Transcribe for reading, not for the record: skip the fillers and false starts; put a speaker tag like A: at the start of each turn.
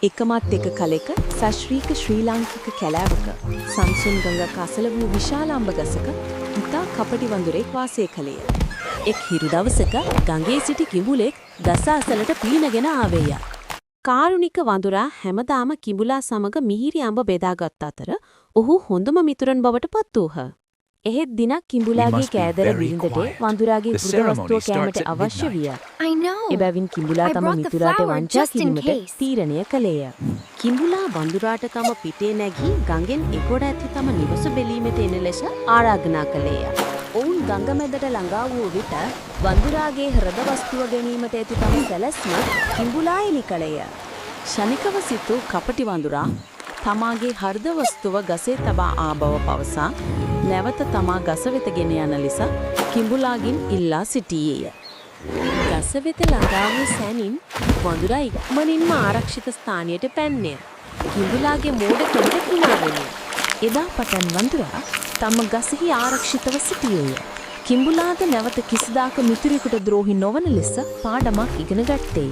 A: එකමත් එක කලෙක සශ්‍රීක ශ්‍රී ලාංකික කැලෑවක සංසුන් ගඟක අසල වූ විශාල අඹ ගසක ඉතා කපටි වඳුරෙක් වාසය කළේය. එක් හිරු දවසක ගඟේ සිටි කිඹුලෙක් ගස අසලට පීනගෙන ආවේය. කාරුණික වඳුරා හැමදාම කිඹුලා සමග මිහිරි අඹ බෙදාගත් අතර ඔහු හොඳම මිතුරන් බවට පත් වූහ. එහෙත් දිනක් කිඹුලාගේ කෑදර බිරිඳට වඳුරාගේ ගෘහ වස්තුව කෑමට අවශ්‍ය විය. එබැවින් කිඹුලා තම මිතුරාට වංචා කිරීමට තීරණය කළේය. කිඹුලා වඳුරාට තම පිටේ නැගී ගඟෙන් එගොඩ ඇති තම නිවස බැලීමට එන ලෙස ආරාධනා කළේය. ඔවුන් ගඟ මැදට ළඟා වූ විට වඳුරාගේ හෘද වස්තුව ගැනීමට ඇති තම සැලැස්ම කිඹුලා එලි කළේය. ශනිකව සිටු කපටි වඳුරා තමාගේ හෘද වස්තුව ගසේ තබා ආ බව පවසා නැවත තමා ගස වෙත ගෙන යන ලෙස කිඹුලාගෙන් ඉල්ලා සිටියේය. ගස වෙත ළඟා වූ සැනින් වඳුරා ඉක්මනින්ම ආරක්ෂිත ස්ථානයට පැන්නේය. කිඹුලාගේ මෝඩකමට කිනාවෙනි. එදා පටන් වඳුරා තම ගසෙහි ආරක්ෂිතව සිටියේය. කිඹුලාද නැවත කිසිදාක මිතුරෙකුට ද්‍රෝහි නොවන ලෙස පාඩමක් ඉගෙන ගත්තේය.